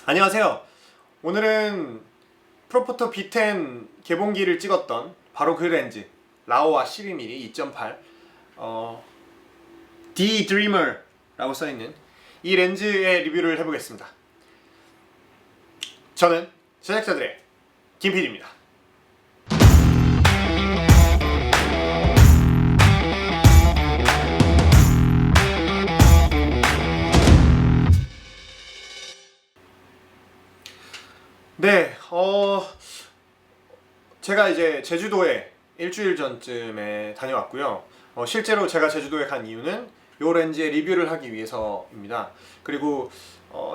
안녕하세요. 오늘은 프로포터 B10 개봉기를 찍었던 바로 그 렌즈 라오와 12mm 2.8 D Dreamer라고 써있는 이 렌즈의 리뷰를 해보겠습니다. 저는 제작자들의 김PD입니다. 네, 제가 이제 제주도에 일주일 전쯤에 다녀왔고요. 실제로 제가 제주도에 간 이유는 이 렌즈의 리뷰를 하기 위해서입니다. 그리고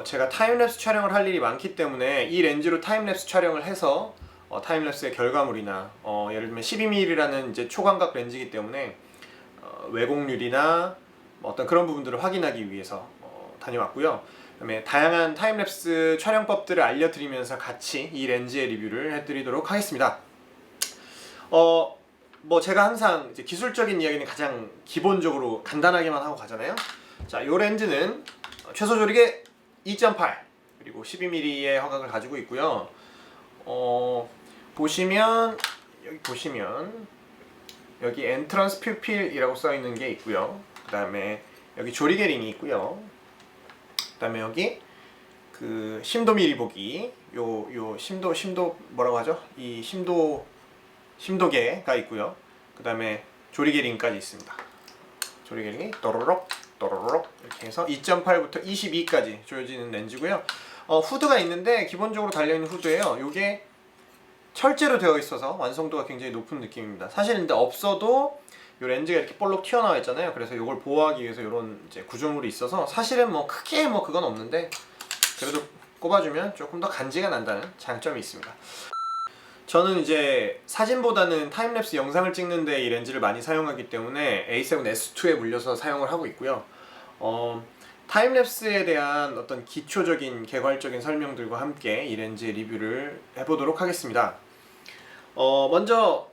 제가 타임랩스 촬영을 할 일이 많기 때문에 이 렌즈로 타임랩스 촬영을 해서 타임랩스의 결과물이나 예를 들면 12mm라는 이제 초광각 렌즈이기 때문에 왜곡률이나 어떤 그런 부분들을 확인하기 위해서 다녀왔고요. 그다음에 다양한 타임랩스 촬영법들을 알려드리면서 같이 이 렌즈의 리뷰를 해드리도록 하겠습니다. 뭐 제가 항상 이제 기술적인 이야기는 가장 기본적으로 간단하게만 하고 가잖아요. 자, 이 렌즈는 최소 조리개 2.8 그리고 12mm의 화각을 가지고 있고요. 보시면 여기 엔트런스 퓨필이라고 써 있는 게 있고요. 그 다음에 여기 조리개 링이 있고요. 그 다음에 여기 그 심도 미리 보기 요 심도 뭐라고 하죠? 이 심도계가 있고요. 그 다음에 조리개 링까지 있습니다. 조리개 링이 또로록 이렇게 해서 2.8부터 22까지 조여지는 렌즈고요. 후드가 있는데 기본적으로 달려있는 후드예요. 요게 철제로 되어 있어서 완성도가 굉장히 높은 느낌입니다. 사실 근데 없어도 이 렌즈가 이렇게 볼록 튀어나와 있잖아요. 그래서 이걸 보호하기 위해서 이런 이제 구조물이 있어서 사실은 뭐 크게 뭐 그건 없는데 그래도 꼽아주면 조금 더 간지가 난다는 장점이 있습니다. 저는 이제 사진보다는 타임랩스 영상을 찍는데 이 렌즈를 많이 사용하기 때문에 A7S2에 물려서 사용을 하고 있고요. 타임랩스에 대한 어떤 기초적인 개괄적인 설명들과 함께 이 렌즈의 리뷰를 해보도록 하겠습니다. 먼저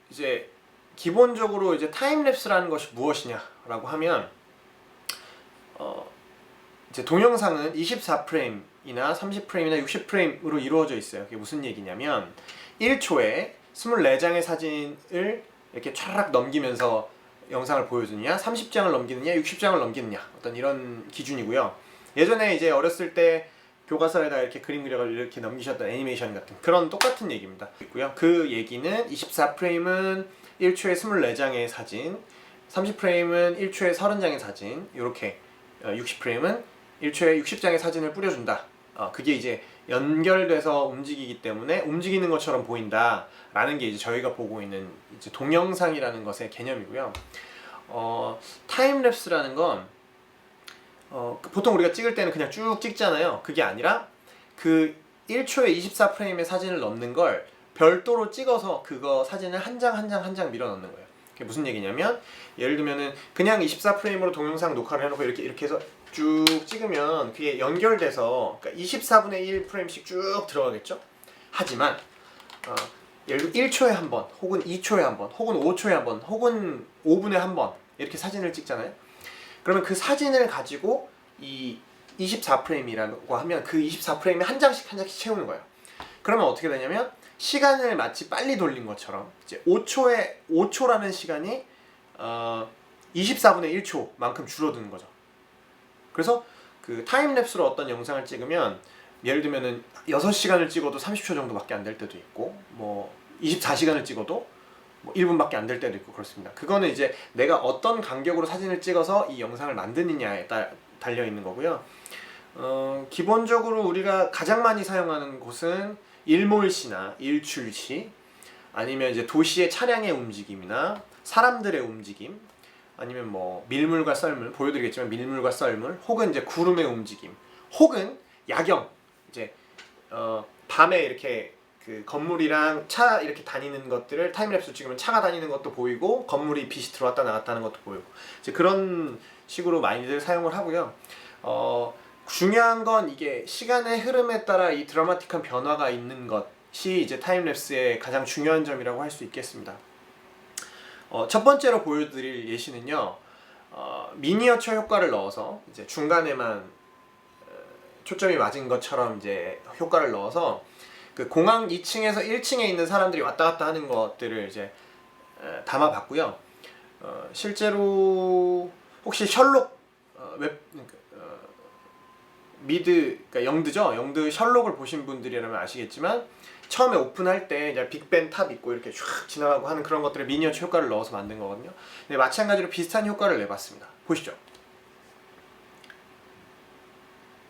이제 기본적으로 이제 타임랩스라는 것이 무엇이냐라고 하면 이제 동영상은 24프레임이나 30프레임이나 60프레임으로 이루어져 있어요. 그게 무슨 얘기냐면 1초에 24장의 사진을 이렇게 촤락 넘기면서 영상을 보여주느냐, 30장을 넘기느냐, 60장을 넘기느냐, 어떤 이런 기준이고요. 예전에 이제 어렸을 때 교과서에다 이렇게 그림 그려가지고 이렇게 넘기셨던 애니메이션 같은 그런 똑같은 얘기입니다. 있고요. 그 얘기는 24프레임은 1초에 24장의 사진, 30프레임은 1초에 30장의 사진, 이렇게 60프레임은 1초에 60장의 사진을 뿌려준다. 그게 이제 연결돼서 움직이기 때문에 움직이는 것처럼 보인다 라는 게 이제 저희가 보고 있는 이제 동영상이라는 것의 개념이고요. 타임랩스라는 건 보통 우리가 찍을 때는 그냥 쭉 찍잖아요. 그게 아니라 그 1초에 24프레임의 사진을 넣는 걸 별도로 찍어서 그거 사진을 한 장 한 장 한 장 밀어 넣는 거예요. 그게 무슨 얘기냐면 예를 들면은 그냥 24프레임으로 동영상 녹화를 해놓고 이렇게 해서 쭉 찍으면 그게 연결돼서 그러니까 24분의 1프레임씩 쭉 들어가겠죠? 하지만 예를 들어 1초에 한 번, 혹은 2초에 한 번, 혹은 5초에 한 번, 혹은 5분에 한 번 이렇게 사진을 찍잖아요. 그러면 그 사진을 가지고 이 24프레임이라고 하면 그 24프레임에 한 장씩 한 장씩 채우는 거예요. 그러면 어떻게 되냐면 시간을 마치 빨리 돌린 것처럼 이제 5초라는 시간이 24분의 1초만큼 줄어드는 거죠. 그래서 그 타임랩스로 어떤 영상을 찍으면 예를 들면은 6시간을 찍어도 30초 정도밖에 안 될 때도 있고 뭐 24시간을 찍어도 뭐 1분밖에 안 될 때도 있고 그렇습니다. 그거는 이제 내가 어떤 간격으로 사진을 찍어서 이 영상을 만드느냐에 달려 있는 거고요. 기본적으로 우리가 가장 많이 사용하는 곳은 일몰시나 일출시 아니면 이제 도시의 차량의 움직임이나 사람들의 움직임 아니면 뭐 밀물과 썰물 보여드리겠지만 밀물과 썰물 혹은 이제 구름의 움직임 혹은 야경 이제 밤에 이렇게 그 건물이랑 차 이렇게 다니는 것들을 타임랩스 찍으면 차가 다니는 것도 보이고 건물이 빛이 들어왔다 나갔다 하는 것도 보이고 이제 그런 식으로 많이들 사용을 하고요. 중요한 건 이게 시간의 흐름에 따라 이 드라마틱한 변화가 있는 것이 이제 타임랩스의 가장 중요한 점이라고 할 수 있겠습니다. 첫 번째로 보여드릴 예시는요. 미니어처 효과를 넣어서 이제 중간에만 초점이 맞은 것처럼 이제 효과를 넣어서 그 공항 2층에서 1층에 있는 사람들이 왔다 갔다 하는 것들을 이제 담아봤고요. 실제로 혹시 셜록 미드, 그러니까 영드죠. 영드 셜록을 보신 분들이라면 아시겠지만 처음에 오픈할 때 이제 빅벤 탑 있고 이렇게 쫙 지나가고 하는 그런 것들을 미니어처 효과를 넣어서 만든 거거든요. 근데 마찬가지로 비슷한 효과를 내봤습니다. 보시죠.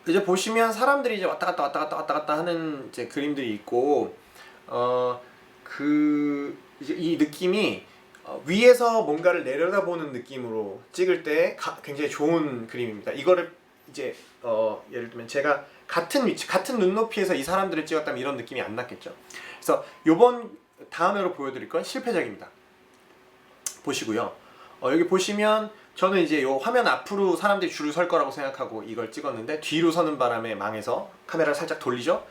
이제 보시면 사람들이 이제 왔다 갔다 하는 이제 그림들이 있고 이제 이 느낌이 위에서 뭔가를 내려다보는 느낌으로 찍을 때 굉장히 좋은 그림입니다. 이거를 이제 예를 들면 제가 같은 위치, 같은 눈높이에서 이 사람들을 찍었다면 이런 느낌이 안 났겠죠. 그래서 다음으로 보여드릴 건 실패작입니다. 보시고요. 여기 보시면 저는 이제 요 화면 앞으로 사람들이 줄을 설 거라고 생각하고 이걸 찍었는데 뒤로 서는 바람에 망해서 카메라를 살짝 돌리죠.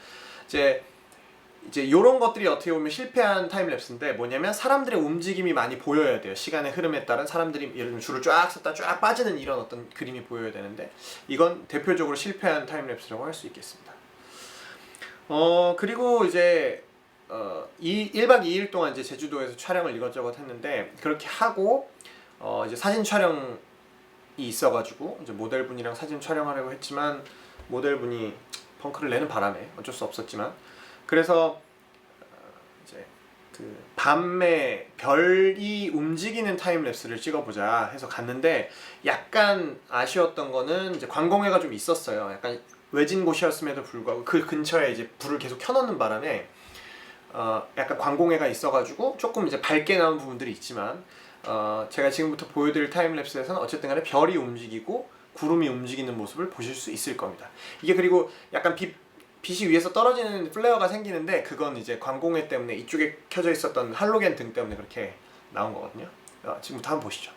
이제 요런 것들이 어떻게 보면 실패한 타임랩스인데 뭐냐면 사람들의 움직임이 많이 보여야 돼요. 시간의 흐름에 따른 사람들이 예를 들면 줄을 쫙 섰다 쫙 빠지는 이런 어떤 그림이 보여야 되는데 이건 대표적으로 실패한 타임랩스라고 할 수 있겠습니다. 그리고 이제 1박 2일 동안 이제 제주도에서 촬영을 이것저것 했는데 그렇게 하고 이제 사진 촬영이 있어가지고 이제 모델분이랑 사진 촬영하려고 했지만 모델분이 펑크를 내는 바람에 어쩔 수 없었지만 그래서 이제 그 밤에 별이 움직이는 타임랩스를 찍어보자 해서 갔는데 약간 아쉬웠던 거는 이제 관공해가 좀 있었어요. 약간 외진 곳이었음에도 불구하고 그 근처에 이제 불을 계속 켜놓는 바람에 약간 관공해가 있어가지고 조금 이제 밝게 나온 부분들이 있지만 제가 지금부터 보여드릴 타임랩스에서는 어쨌든 간에 별이 움직이고 구름이 움직이는 모습을 보실 수 있을 겁니다. 이게 그리고 약간 빛이 위에서 떨어지는 플레어가 생기는데 그건 이제 광공해 때문에 이쪽에 켜져 있었던 할로겐 등 때문에 그렇게 나온 거거든요. 지금부터 한번 보시죠.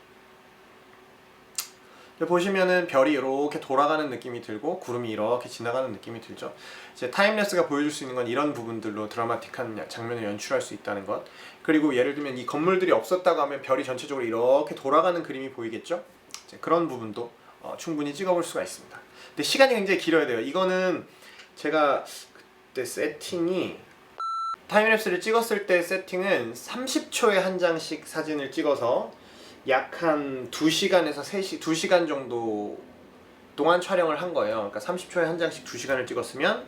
보시면은 별이 이렇게 돌아가는 느낌이 들고 구름이 이렇게 지나가는 느낌이 들죠. 이제 타임랩스가 보여줄 수 있는 건 이런 부분들로 드라마틱한 장면을 연출할 수 있다는 것. 그리고 예를 들면 이 건물들이 없었다고 하면 별이 전체적으로 이렇게 돌아가는 그림이 보이겠죠. 이제 그런 부분도 충분히 찍어볼 수가 있습니다. 근데 시간이 굉장히 길어야 돼요. 이거는 제가 그때 세팅이 타임랩스를 찍었을 때 세팅은 30초에 한 장씩 사진을 찍어서 약 한 2시간에서 3시, 2시간 정도 동안 촬영을 한 거예요. 그러니까 30초에 한 장씩 2시간을 찍었으면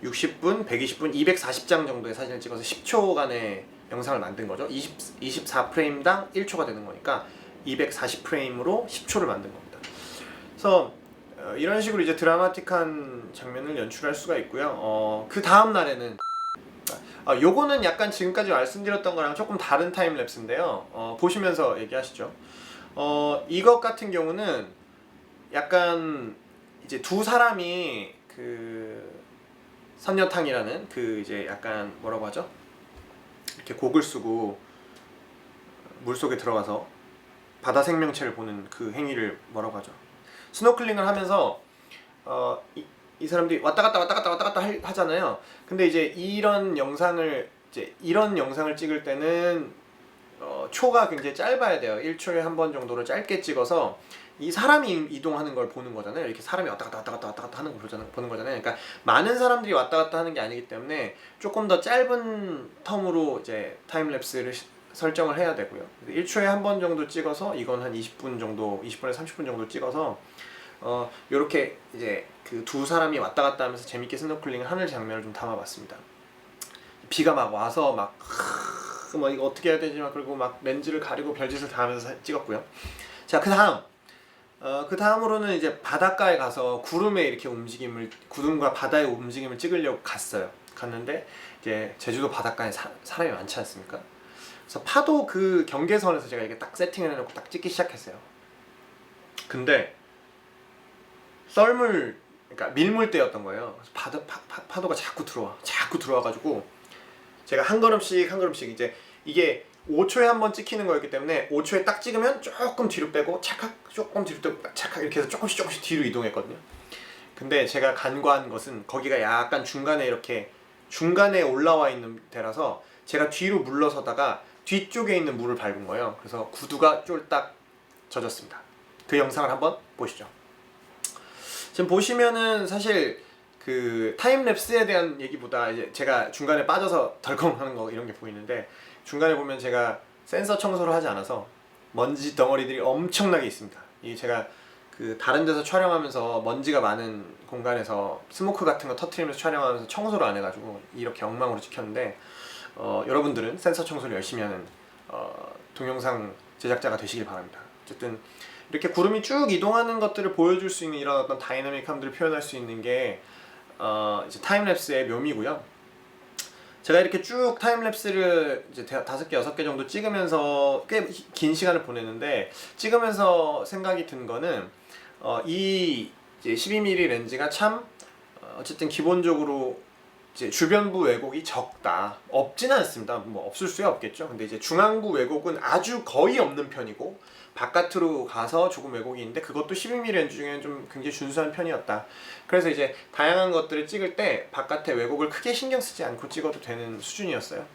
60분, 120분, 240장 정도의 사진을 찍어서 10초간의 영상을 만든 거죠. 24프레임당 1초가 되는 거니까 240프레임으로 10초를 만든 겁니다. 그래서 이런 식으로 이제 드라마틱한 장면을 연출할 수가 있고요. 그 다음 날에는 요거는 약간 지금까지 말씀드렸던 거랑 조금 다른 타임랩스인데요. 보시면서 얘기하시죠. 이것 같은 경우는 약간 이제 두 사람이 그 선녀탕이라는 그 이제 약간 뭐라고 하죠? 이렇게 곡을 쓰고 물속에 들어가서 바다 생명체를 보는 그 행위를 뭐라고 하죠? 스노클링을 하면서 이 사람들이 왔다 갔다 하잖아요. 근데 이제 이런 영상을 찍을 때는 초가 굉장히 짧아야 돼요. 1초에 한 번 정도로 짧게 찍어서 이 사람이 이동하는 걸 보는 거잖아요. 이렇게 사람이 왔다 갔다 하는 걸 보는 거잖아요. 그러니까 많은 사람들이 왔다 갔다 하는 게 아니기 때문에 조금 더 짧은 텀으로 이제 타임랩스를 설정을 해야 되고요. 1초에 한 번 정도 찍어서 이건 한 20분 정도, 20분에서 30분 정도 찍어서 요렇게 이제 그 두 사람이 왔다 갔다 하면서 재밌게 스노클링을 하는 장면을 좀 담아봤습니다. 비가 막 와서 막 이거 어떻게 해야 되지 막 그리고 막 렌즈를 가리고 별짓을 다 하면서 찍었고요. 자, 그 다음으로는 이제 바닷가에 가서 구름과 바다의 움직임을 찍으려고 갔는데 이제 제주도 바닷가에 사람이 많지 않습니까? 그래서 파도 그 경계선에서 제가 이렇게 딱 세팅을 해놓고 딱 찍기 시작했어요. 근데 그러니까 밀물때였던 거예요. 그래서 파도가 자꾸 들어와가지고 제가 한 걸음씩 이제 이게 5초에 한 번 찍히는 거였기 때문에 5초에 딱 찍으면 조금 뒤로 빼고 조금 뒤로 빼고 찰칵 이렇게 해서 조금씩 뒤로 이동했거든요. 근데 제가 간과한 것은 거기가 약간 중간에 올라와 있는 데라서 제가 뒤로 물러서다가 뒤쪽에 있는 물을 밟은 거예요. 그래서 구두가 쫄딱 젖었습니다. 그 영상을 한번 보시죠. 지금 보시면은 사실 그 타임랩스에 대한 얘기보다 이제 제가 중간에 빠져서 덜컹 하는 거 이런 게 보이는데, 중간에 보면 제가 센서 청소를 하지 않아서 먼지 덩어리들이 엄청나게 있습니다. 이 제가 그 다른 데서 촬영하면서 먼지가 많은 공간에서 스모크 같은 거 터트리면서 촬영하면서 청소를 안 해가지고 이렇게 엉망으로 찍혔는데, 여러분들은 센서 청소를 열심히 하는 동영상 제작자가 되시길 바랍니다. 어쨌든 이렇게 구름이 쭉 이동하는 것들을 보여줄 수 있는 이런 어떤 다이나믹함들을 표현할 수 있는 게 이제 타임랩스의 묘미고요. 제가 이렇게 쭉 타임랩스를 이제 5개, 6개 정도 찍으면서 꽤 긴 시간을 보냈는데, 찍으면서 생각이 든 거는 이 이제 12mm 렌즈가 참 어쨌든 기본적으로 이제 주변부 왜곡이 적다. 없지는 않습니다. 뭐 없을 수야 없겠죠. 근데 이제 중앙부 왜곡은 아주 거의 없는 편이고, 바깥으로 가서 조금 왜곡이 있는데 그것도 12mm 렌즈 중에는 좀 굉장히 준수한 편이었다. 그래서 이제 다양한 것들을 찍을 때 바깥의 왜곡을 크게 신경 쓰지 않고 찍어도 되는 수준이었어요.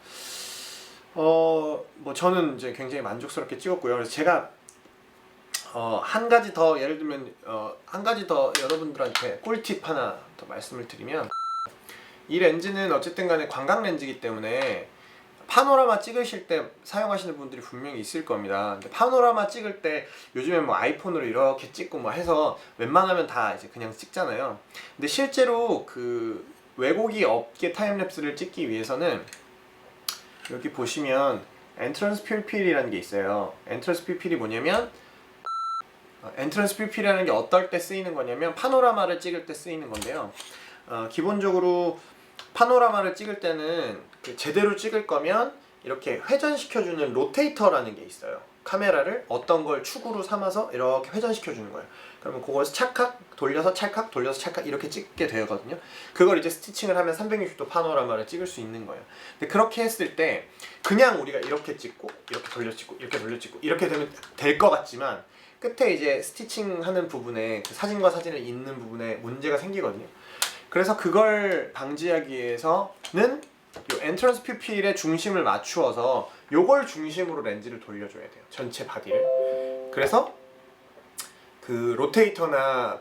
뭐 저는 이제 굉장히 만족스럽게 찍었고요. 그래서 제가 한 가지 더, 예를 들면 한 가지 더 여러분들한테 꿀팁 하나 더 말씀을 드리면, 이 렌즈는 어쨌든 간에 관광 렌즈이기 때문에 파노라마 찍으실 때 사용하시는 분들이 분명히 있을 겁니다. 근데 파노라마 찍을 때 요즘에 뭐 아이폰으로 이렇게 찍고 뭐 해서 웬만하면 다 이제 그냥 찍잖아요. 근데 실제로 그 왜곡이 없게 타임랩스를 찍기 위해서는 여기 보시면 엔트런스 퓨필이라는 게 있어요. 엔트런스 퓨필이 뭐냐면, 엔트런스 퓨필이라는 게 어떨 때 쓰이는 거냐면 파노라마를 찍을 때 쓰이는 건데요. 기본적으로 파노라마를 찍을 때는 제대로 찍을 거면 이렇게 회전시켜주는 로테이터라는 게 있어요. 카메라를 어떤 걸 축으로 삼아서 이렇게 회전시켜주는 거예요. 그러면 그걸 찰칵 돌려서 찰칵 돌려서 찰칵 이렇게 찍게 되거든요. 그걸 이제 스티칭을 하면 360도 파노라마를 찍을 수 있는 거예요. 근데 그렇게 했을 때 그냥 우리가 이렇게 찍고 이렇게 돌려 찍고 이렇게 돌려 찍고 이렇게 되면 될 것 같지만, 끝에 이제 스티칭하는 부분에 그 사진과 사진을 잇는 부분에 문제가 생기거든요. 그래서 그걸 방지하기 위해서는 요 엔트런스 퓨필의 중심을 맞추어서 요걸 중심으로 렌즈를 돌려줘야 돼요. 전체 바디를. 그래서 그 로테이터나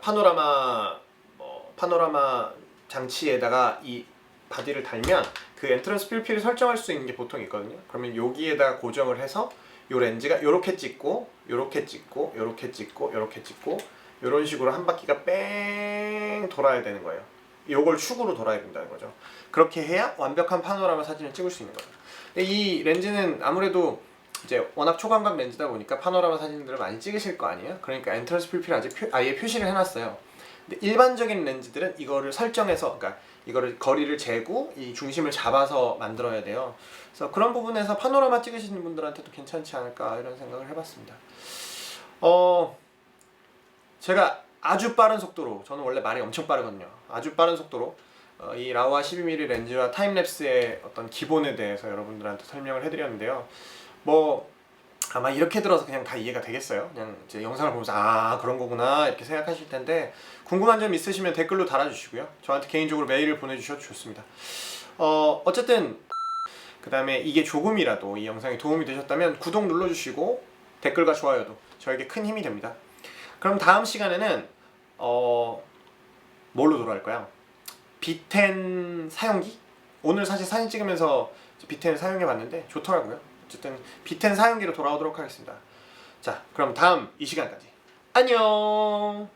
파노라마 장치에다가 이 바디를 달면 그 엔트런스 퓨필을 설정할 수 있는 게 보통 있거든요. 그러면 여기에다 고정을 해서 요 렌즈가 요렇게 찍고 요렇게 찍고 요렇게 찍고 요렇게 찍고 요런 식으로 한 바퀴가 뺑 돌아야 되는 거예요. 요걸 축으로 돌아야 된다는 거죠. 그렇게 해야 완벽한 파노라마 사진을 찍을 수 있는 거죠. 근데 이 렌즈는 아무래도 이제 워낙 초광각 렌즈다 보니까 파노라마 사진들을 많이 찍으실 거 아니에요? 그러니까 엔트런스 퓨필을 아예 표시를 해놨어요. 근데 일반적인 렌즈들은 이거를 설정해서, 그러니까 이거를 거리를 재고 이 중심을 잡아서 만들어야 돼요. 그래서 그런 부분에서 파노라마 찍으시는 분들한테도 괜찮지 않을까 이런 생각을 해봤습니다. 제가 아주 빠른 속도로, 저는 원래 말이 엄청 빠르거든요. 아주 빠른 속도로 이 라오와 12mm 렌즈와 타임랩스의 어떤 기본에 대해서 여러분들한테 설명을 해드렸는데요. 뭐 아마 이렇게 들어서 그냥 다 이해가 되겠어요. 그냥 이제 영상을 보면서 아 그런 거구나 이렇게 생각하실 텐데, 궁금한 점 있으시면 댓글로 달아주시고요. 저한테 개인적으로 메일을 보내주셔도 좋습니다. 어쨌든 그 다음에 이게 조금이라도 이 영상이 도움이 되셨다면 구독 눌러주시고 댓글과 좋아요도 저에게 큰 힘이 됩니다. 그럼 다음 시간에는 뭘로 돌아갈까요? B10 사용기? 오늘 사실 사진 찍으면서 B10을 사용해봤는데 좋더라고요. 어쨌든 B10 사용기로 돌아오도록 하겠습니다. 자, 그럼 다음 이 시간까지 안녕.